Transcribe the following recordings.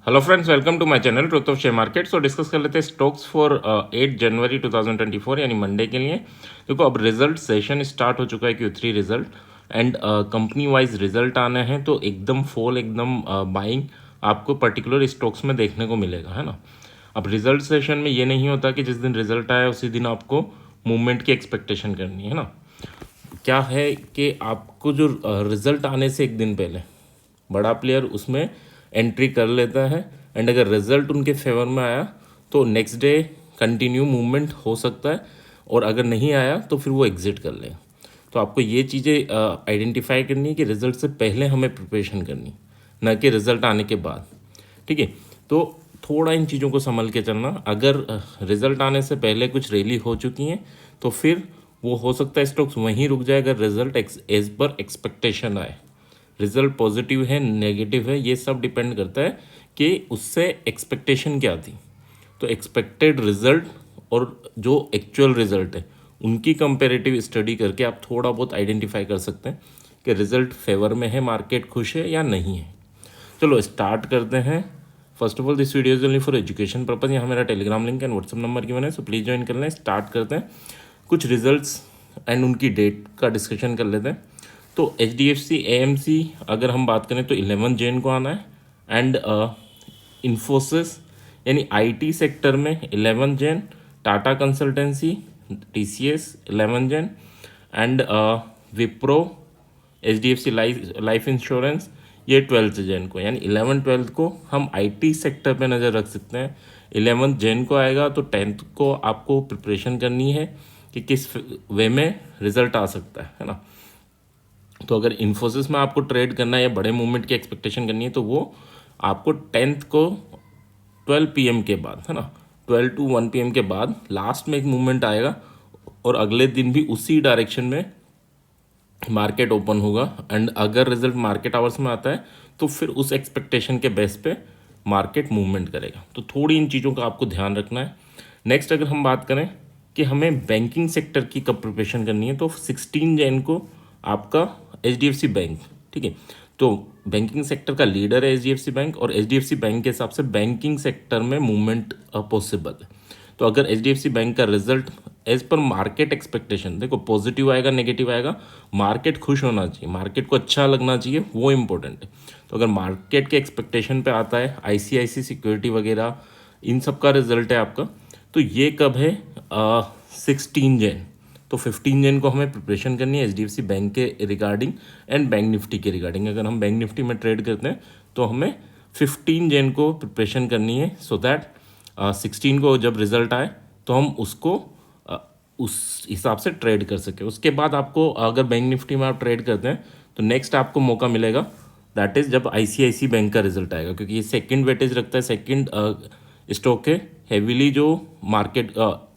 Hello friends, welcome to my channel truth of share market. So discuss कर लेते हैं stocks for 8 जनवरी 2024 यानी Monday के लिए। देखो, अब रिजल्ट सेशन स्टार्ट हो चुका है, Q3 result and company wise result आने हैं, तो एकदम फॉल, एकदम बाइंग आपको पर्टिकुलर स्टॉक्स में देखने को मिलेगा, है ना। अब रिजल्ट सेशन में ये नहीं होता कि जिस दिन रिजल्ट आया उसी दिन आपको मूवमेंट की एक्सपेक्टेशन करनी है ना। क्या है कि आपको जो रिजल्ट आने से एक दिन पहले बड़ा प्लेयर उसमें एंट्री कर लेता है एंड अगर रिजल्ट उनके फेवर में आया तो नेक्स्ट डे कंटिन्यू मूवमेंट हो सकता है, और अगर नहीं आया तो फिर वो एग्जिट कर लेगा। तो आपको ये चीज़ें आइडेंटिफाई करनी है कि रिजल्ट से पहले हमें प्रिपरेशन करनी, ना कि रिजल्ट आने के बाद। ठीक है, तो थोड़ा इन चीज़ों को संभल के चलना। अगर रिजल्ट आने से पहले कुछ रैली हो चुकी हैं तो फिर वो हो सकता है स्टॉक्स वहीं रुक जाए अगर रिजल्ट एज पर एक्सपेक्टेशन आए। रिजल्ट पॉजिटिव है, नेगेटिव है, ये सब डिपेंड करता है कि उससे एक्सपेक्टेशन क्या थी। तो एक्सपेक्टेड रिजल्ट और जो एक्चुअल रिजल्ट है उनकी कंपेरेटिव स्टडी करके आप थोड़ा बहुत आइडेंटिफाई कर सकते हैं कि रिजल्ट फेवर में है, मार्केट खुश है या नहीं है। चलो स्टार्ट करते हैं। First of all, this video is only for education purpose. यहाँ मेरा Telegram link and WhatsApp number given है, सो प्लीज़ ज्वाइन कर लें। स्टार्ट करते हैं, कुछ रिजल्ट्स एंड उनकी डेट का डिस्कशन कर लेते हैं। तो HDFC AMC अगर हम बात करें तो 11 जैन को आना है एंड इन्फोसिस यानी IT सेक्टर में 11 Jain, Tata consultancy TCS 11 Jain and Wipro HDFC life insurance ये 12 जैन को, यानी 11-12 को हम IT सेक्टर पे नज़र रख सकते हैं। 11 जैन को आएगा तो 10th को आपको प्रिपरेशन करनी है कि किस वे में रिजल्ट आ सकता है ना। तो अगर इन्फोसिस में आपको ट्रेड करना है या बड़े मूवमेंट की एक्सपेक्टेशन करनी है तो वो आपको 10th को 12 PM के बाद, है ना, 12 to 1 PM के बाद लास्ट में एक मूवमेंट आएगा और अगले दिन भी उसी डायरेक्शन में मार्केट ओपन होगा एंड अगर रिजल्ट मार्केट आवर्स में आता है तो फिर उस एक्सपेक्टेशन के बेस पे मार्केट मूवमेंट करेगा। तो थोड़ी इन चीज़ों का आपको ध्यान रखना है। नेक्स्ट अगर हम बात करें कि हमें बैंकिंग सेक्टर की कब प्रिपरेशन करनी है, तो 16 जैन को आपका HDFC बैंक, ठीक है, तो बैंकिंग सेक्टर का लीडर है HDFC बैंक और HDFC बैंक के हिसाब से बैंकिंग सेक्टर में मूवमेंट पॉसिबल है। तो अगर HDFC बैंक का result as per market expectation, देखो पॉजिटिव आएगा नेगेटिव आएगा, मार्केट खुश होना चाहिए, मार्केट को अच्छा लगना चाहिए, वो इंपॉर्टेंट है। तो अगर मार्केट के एक्सपेक्टेशन पे आता है ICICI सिक्योरिटी वगैरह इन सब का रिजल्ट है आपका, तो ये कब है 16 जैन। तो 15 जैन को हमें प्रिपरेशन करनी है HDFC बैंक के रिगार्डिंग एंड बैंक निफ्टी के रिगार्डिंग। अगर हम बैंक निफ्टी में ट्रेड करते हैं तो हमें 15 जैन को प्रिपरेशन करनी है, सो दैट 16 को जब रिजल्ट आए तो हम उसको उस हिसाब से ट्रेड कर सके। उसके बाद आपको अगर बैंक निफ्टी में आप ट्रेड करते हैं तो नेक्स्ट आपको मौका मिलेगा, दैट इज़ जब ICICI बैंक का रिजल्ट आएगा, क्योंकि ये सेकंड वेटेज रखता है, सेकंड स्टॉक है हेविली जो मार्केट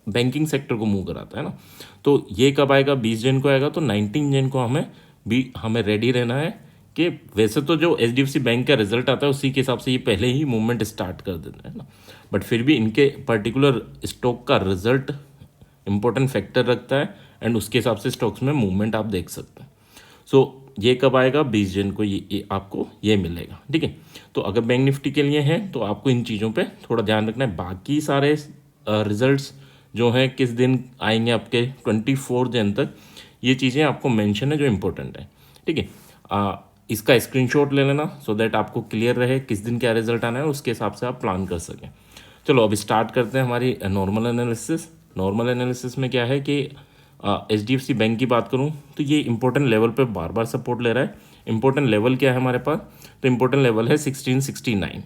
बैंकिंग सेक्टर को मूव कराता है ना। तो ये कब आएगा, 20 जैन को आएगा। तो 19 जैन को हमें रेडी रहना है कि वैसे तो जो HDFC बैंक का रिजल्ट आता है उसी के हिसाब से ये पहले ही मूवमेंट स्टार्ट कर देते हैं ना, बट फिर भी इनके पर्टिकुलर स्टॉक का रिजल्ट इंपॉर्टेंट फैक्टर रखता है एंड उसके हिसाब से स्टॉक्स में मूवमेंट आप देख सकते हैं। सो ये कब आएगा, 20 जैन को ये आपको ये मिलेगा, ठीक है। तो अगर बैंक निफ्टी के लिए है तो आपको इन चीज़ों पे थोड़ा ध्यान रखना है। बाकी सारे रिजल्ट्स जो हैं किस दिन आएंगे आपके 24 जैन तक, ये चीज़ें आपको मेंशन है जो इम्पोर्टेंट है, ठीक है। इसका स्क्रीनशॉट ले लेना सो दैट आपको क्लियर रहे किस दिन क्या रिजल्ट आना है, उसके हिसाब से आप प्लान कर सकें। चलो अब स्टार्ट करते हैं हमारी नॉर्मल एनालिसिस। नॉर्मल एनालिसिस में क्या है कि HDFC बैंक की बात करूं तो ये इंपॉर्टेंट लेवल पे बार बार सपोर्ट ले रहा है। इंपॉर्टेंट लेवल क्या है हमारे पास, तो इंपॉर्टेंट लेवल है 1669।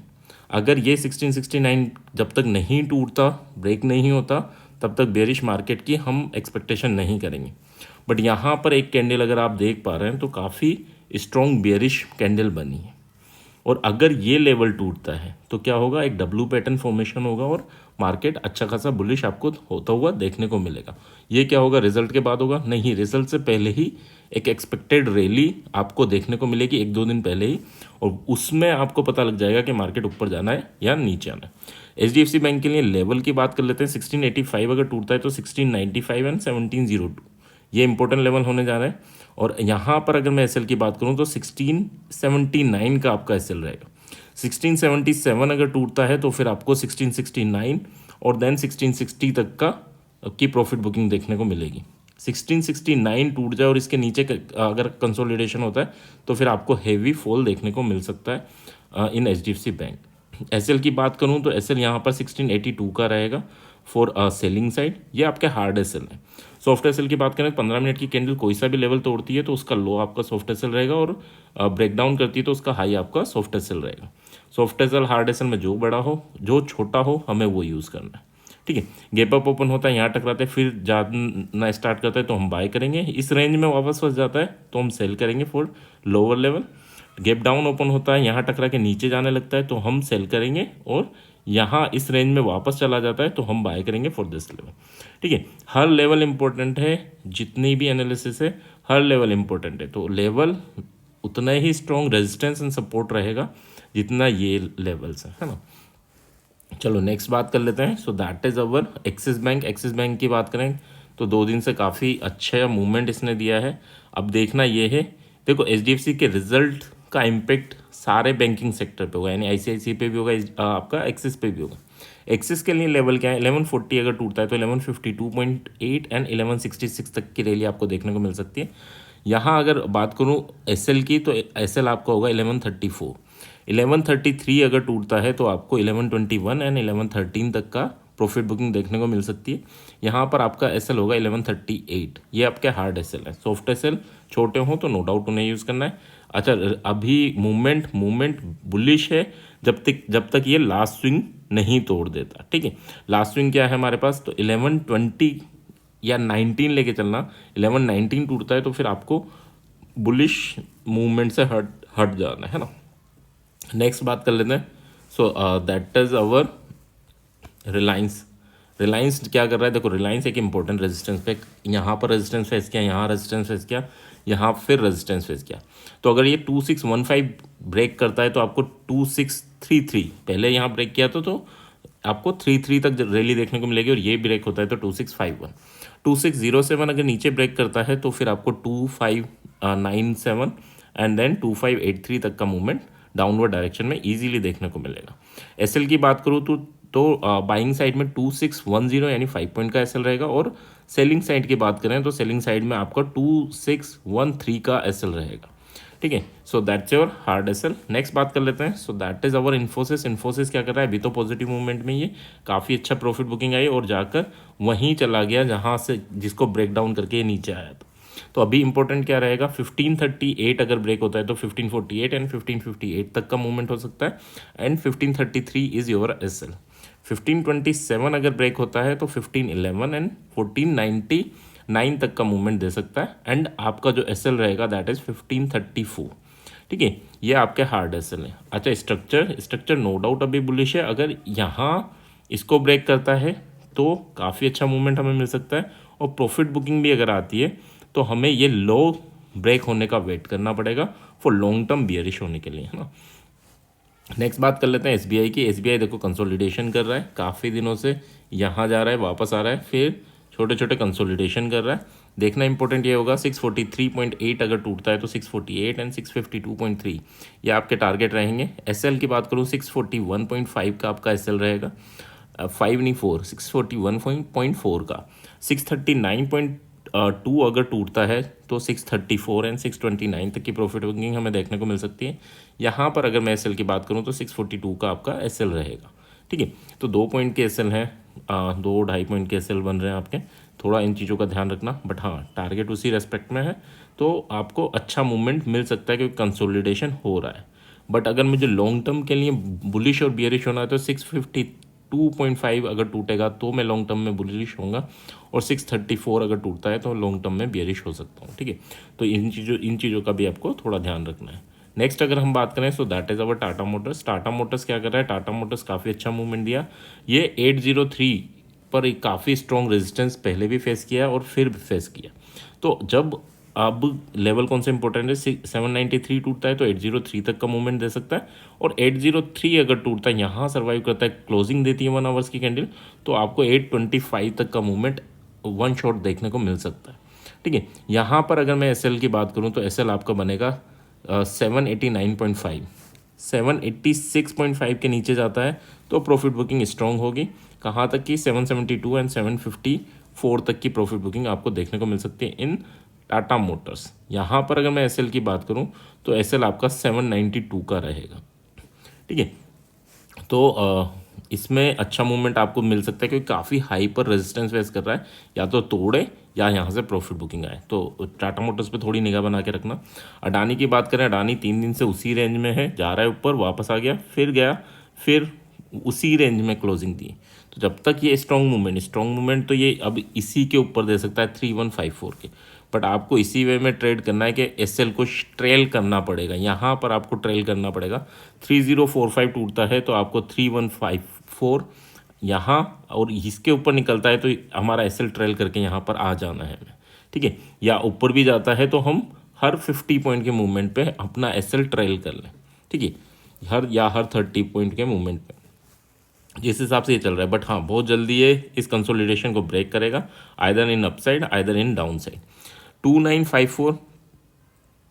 अगर ये 1669 जब तक नहीं टूटता, ब्रेक नहीं होता, तब तक बेरिश मार्केट की हम एक्सपेक्टेशन नहीं करेंगे। बट यहाँ पर एक कैंडल अगर आप देख पा रहे हैं तो काफ़ी स्ट्रॉन्ग बेरिश कैंडल बनी है, और अगर ये लेवल टूटता है तो क्या होगा, एक W पैटर्न फॉर्मेशन होगा और मार्केट अच्छा खासा बुलिश आपको होता हुआ देखने को मिलेगा। ये क्या होगा, रिजल्ट के बाद होगा? नहीं, रिजल्ट से पहले ही एक एक्सपेक्टेड रैली आपको देखने को मिलेगी 1-2 दिन पहले ही, और उसमें आपको पता लग जाएगा कि मार्केट ऊपर जाना है या नीचे आना है। HDFC बैंक के लिए लेवल की बात कर लेते हैं। 1685 अगर टूटता है तो 1695 एंड 1702 ये इंपॉर्टेंट लेवल होने जा रहा है। और यहाँ पर अगर मैं SL की बात करूँ तो 1679 का आपका SL रहेगा। 1677 अगर टूटता है तो फिर आपको 1669 और देन 1660 तक का की प्रॉफिट बुकिंग देखने को मिलेगी। 1669 टूट जाए और इसके नीचे अगर कंसोलिडेशन होता है तो फिर आपको हेवी फॉल देखने को मिल सकता है इन एचडीएफसी बैंक। एसएल की बात करूं तो एसएल यहाँ पर 1682 का रहेगा फॉर सेलिंग साइड। ये आपके हार्ड एसएल है। सॉफ्ट एसएल की बात करें 15 मिनट की कैंडल कोई सा भी लेवल तोड़ती है तो उसका लो आपका सॉफ्ट एसएल रहेगा और ब्रेकडाउन करती है तो उसका हाई आपका सॉफ्ट एसएल रहेगा। सॉफ्ट एसएल हार्ड एसएल में जो बड़ा हो जो छोटा हो हमें वो यूज़ करना है। ठीक है, गैप अप ओपन होता है, यहाँ टकराते हैं, फिर जाना स्टार्ट करता है तो हम बाय करेंगे। इस रेंज में वापस फंस जाता है तो हम सेल करेंगे for lower level. Gap down open होता है, यहाँ टकरा के नीचे जाने लगता है तो हम सेल करेंगे और यहाँ इस रेंज में वापस चला जाता है तो हम बाय करेंगे फॉर दिस लेवल। ठीक है, हर लेवल इंपॉर्टेंट है, जितनी भी एनालिसिस है हर लेवल इंपॉर्टेंट है। तो लेवल उतना ही स्ट्रॉन्ग रेजिस्टेंस एंड सपोर्ट रहेगा जितना ये लेवल्स है ना। चलो नेक्स्ट बात कर लेते हैं। So that is our axis bank. Axis bank की बात करें तो 2 दिन से काफ़ी अच्छा मूवमेंट इसने दिया है। अब देखना ये है, देखो एचडीएफसी के रिजल्ट का इम्पेक्ट सारे बैंकिंग सेक्टर पे होगा, यानी आईसीआईसी पे भी होगा, आपका एक्सिस पे भी होगा। एक्सिस के लिए लेवल क्या है, 1140 अगर टूटता है तो 1152.8 एंड 1166 तक की रैली आपको देखने को मिल सकती है। यहाँ अगर बात करूँ एसएल की तो एसएल आपका होगा 1134। 1133 अगर टूटता है तो आपको 1121 एंड 1113 तक का प्रॉफिट बुकिंग देखने को मिल सकती है। यहाँ पर आपका एसएल होगा 1138। ये आपके हार्ड एसएल है। सॉफ्ट एसएल छोटे हों तो नो डाउट उन्हें यूज़ करना है। अच्छा, अभी मूवमेंट बुलिश है जब तक ये लास्ट स्विंग नहीं तोड़ देता। ठीक है, लास्ट स्विंग क्या है हमारे पास, तो 1120 या 19 लेके चलना। 1119 टूटता है तो फिर आपको बुलिश मूवमेंट से हट जाना है ना। नेक्स्ट बात कर लेते हैं। सो दैट इज अवर रिलायंस। रिलायंस क्या कर रहा है, देखो रिलायंस एक इंपॉर्टेंट रेजिस्टेंस पे, यहाँ पर रेजिस्टेंस फेस किया, यहाँ रेजिस्टेंस फेस किया, यहाँ फिर रेजिस्टेंस फेस किया। तो अगर ये 2615 ब्रेक करता है तो आपको 2633, पहले यहाँ ब्रेक किया तो आपको 33 तक रैली देखने को मिलेगी और ये ब्रेक होता है तो 2651। 2607 अगर नीचे ब्रेक करता है तो फिर आपको 2597 एंड देन 2583 तक का मूवमेंट डाउनवर्ड डायरेक्शन में इजीली देखने को मिलेगा। एसएल की बात करूँ तो बाइंग साइड में 2610 यानी 5 पॉइंट का एसएल रहेगा और सेलिंग साइड की बात करें तो सेलिंग साइड में आपका 2613 का एसएल रहेगा। ठीक है, so that's your hard SL. Next बात कर लेते हैं। So that is our Infosys. Infosys क्या कर रहा है, अभी तो पॉजिटिव मूवमेंट में ये काफ़ी अच्छा प्रॉफिट बुकिंग आई और जाकर वहीं चला गया जहाँ से जिसको ब्रेक डाउन करके ये नीचे आया था। तो अभी इंपॉर्टेंट क्या रहेगा, 1538 अगर ब्रेक होता है तो 1548 एंड 1558 तक का मूवमेंट हो सकता है एंड 1533 इज योर एसएल। 1527 अगर ब्रेक होता है तो 1511 एंड 1499 तक का मूवमेंट दे सकता है एंड आपका जो एसएल रहेगा दैट इज 1534। ठीक है, ये आपके हार्ड एसएल है। अच्छा, स्ट्रक्चर नो डाउट अभी बुलिश है। अगर यहाँ इसको ब्रेक करता है तो काफ़ी अच्छा मूवमेंट हमें मिल सकता है और प्रॉफिट बुकिंग भी अगर आती है तो हमें ये लो ब्रेक होने का वेट करना पड़ेगा फॉर लॉन्ग टर्म बियरिश होने के लिए, है ना। नेक्स्ट बात कर लेते हैं एसबीआई की। एसबीआई देखो कंसोलिडेशन कर रहा है काफ़ी दिनों से, यहाँ जा रहा है वापस आ रहा है, फिर छोटे छोटे कंसोलिडेशन कर रहा है। देखना इंपॉर्टेंट ये होगा 643.8 अगर टूटता है तो 648 एंड 652.3 ये आपके टारगेट रहेंगे। एसएल की बात करूँ 641.5 का आपका एसएल रहेगा, 5 नहीं 4, 641.4 का। 639.2 अगर टूटता है तो 634 एंड 629 तक की प्रॉफिट बुकिंग हमें देखने को मिल सकती है। यहाँ पर अगर मैं एसएल की बात करूँ तो 642 का आपका एसएल रहेगा। ठीक है, तो 2 पॉइंट के एसएल हैं, 2-2.5 पॉइंट के एसएल बन रहे हैं आपके, थोड़ा इन चीज़ों का ध्यान रखना। बट हाँ, टारगेट उसी रेस्पेक्ट में है तो आपको अच्छा मूवमेंट मिल सकता है क्योंकि कंसोलिडेशन हो रहा है। बट अगर मुझे लॉन्ग टर्म के लिए बुलिश और बियरिश होना है तो 652.5 अगर टूटेगा तो मैं लॉन्ग टर्म में बुलिश होऊंगा और 634 अगर टूटता है तो लॉन्ग टर्म में बियरिश हो सकता हूँ। ठीक है, तो इन चीज़ों का भी आपको थोड़ा ध्यान रखना है। नेक्स्ट अगर हम बात करें so that is our Tata Motors. Tata Motors क्या कर रहा है, टाटा मोटर्स काफ़ी अच्छा मूवमेंट दिया। ये 803 पर एक काफ़ी स्ट्रॉन्ग रेजिस्टेंस पहले भी फेस किया और फिर फेस किया। तो जब अब लेवल कौन सा इंपॉर्टेंट है, 793 टूटता है तो 803 तक का मूवमेंट दे सकता है और 803 अगर टूटता है, यहाँ सर्वाइव करता है, क्लोजिंग देती है 1 आवर्स की कैंडल, तो आपको 825 तक का मूवमेंट वन शॉट देखने को मिल सकता है। ठीक है, यहाँ पर अगर मैं एसएल की बात करूँ तो एसएल आपका बनेगा 789.5। 786.5 के नीचे जाता है तो प्रॉफिट बुकिंग स्ट्रॉन्ग होगी। कहाँ तक की 772 एंड 754 तक की प्रॉफिट बुकिंग आपको देखने को मिल सकती है इन टाटा मोटर्स। यहाँ पर अगर मैं एसएल की बात करूँ तो एसएल आपका 792 का रहेगा, ठीक है। तो इसमें अच्छा मूवमेंट आपको मिल सकता है क्योंकि काफ़ी हाई पर रेजिस्टेंस फेस कर रहा है, या तो तोड़े या यहाँ से प्रॉफिट बुकिंग आए। तो टाटा मोटर्स पे थोड़ी निगाह बना के रखना। अडानी की बात करें, अडानी 3 दिन से उसी रेंज में है, जा रहा है ऊपर, वापस आ गया, फिर गया, फिर उसी रेंज में क्लोजिंग दी। तो जब तक ये स्ट्रॉन्ग मूवमेंट तो ये अब इसी के ऊपर दे सकता है 3154 के। बट आपको इसी वे में ट्रेड करना है कि एसएल को ट्रेल करना पड़ेगा, यहाँ पर आपको ट्रेल करना पड़ेगा। 3045 टूटता है तो आपको 3154 यहाँ, और इसके ऊपर निकलता है तो हमारा एसएल ट्रेल करके यहाँ पर आ जाना है हमें, ठीक है। या ऊपर भी जाता है तो हम हर 50 पॉइंट के मूवमेंट पे अपना एसएल ट्रेल कर लें, ठीक है, हर 30 पॉइंट के मूवमेंट पे, जिस हिसाब से ये चल रहा है। बट हाँ, बहुत जल्दी ये इस कंसोलिडेशन को ब्रेक करेगा, either in upside either in down side. 2954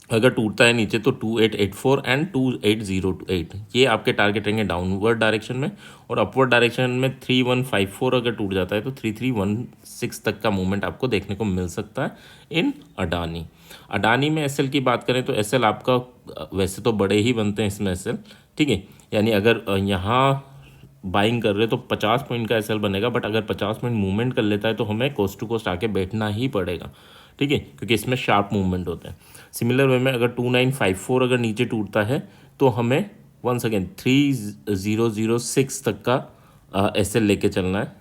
अगर टूटता है नीचे तो 2884 एंड 28028 ये आपके टारगेट रहेंगे डाउनवर्ड डायरेक्शन में। और अपवर्ड डायरेक्शन में 3154 अगर टूट जाता है तो 3316 तक का मूवमेंट आपको देखने को मिल सकता है इन अडानी में एसएल की बात करें तो एसएल आपका वैसे तो बड़े ही बनते हैं इसमें एसएल, ठीक है। यानी अगर यहाँ बाइंग कर रहे तो 50 पॉइंट का एसएल बनेगा, बट अगर 50 पॉइंट मूवमेंट कर लेता है तो हमें कोस्ट टू कोस्ट आके बैठना ही पड़ेगा, ठीक है, क्योंकि इसमें शार्प मूवमेंट होते हैं। सिमिलर वे में अगर 2954 अगर नीचे टूटता है तो हमें वंस अगेन 3006 तक का एसएल लेके चलना है,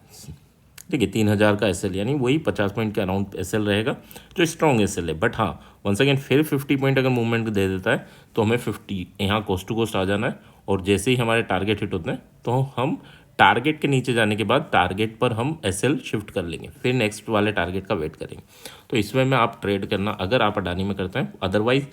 ठीक है। 3000 का एसएल यानी वही 50 पॉइंट के अराउंड एसएल रहेगा जो स्ट्रॉन्ग एसएल है। बट हाँ, वंस अगेन फिर 50 पॉइंट अगर मूवमेंट दे देता है तो हमें 50 यहाँ कोस्ट टू कोस्ट आ जाना है। और जैसे ही हमारे टारगेट हिट होते हैं तो हम टारगेट के नीचे जाने के बाद टारगेट पर हम एसएल शिफ्ट कर लेंगे, फिर नेक्स्ट वाले टारगेट का वेट करेंगे। तो इसमें में आप ट्रेड करना अगर आप अडानी में करते हैं। अदरवाइज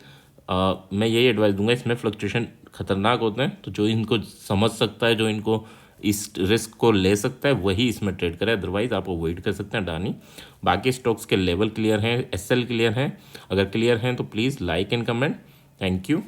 मैं यही एडवाइस दूंगा, इसमें फ्लक्चुएशन खतरनाक होते हैं, तो जो इनको समझ सकता है, जो इनको इस रिस्क को ले सकता है, वही इसमें ट्रेड करे। अदरवाइज आप अवॉइड कर सकते हैं अडानी। बाकी स्टॉक्स के लेवल क्लियर हैं, एसएल क्लियर हैं। अगर क्लियर हैं तो please like and comment. Thank you.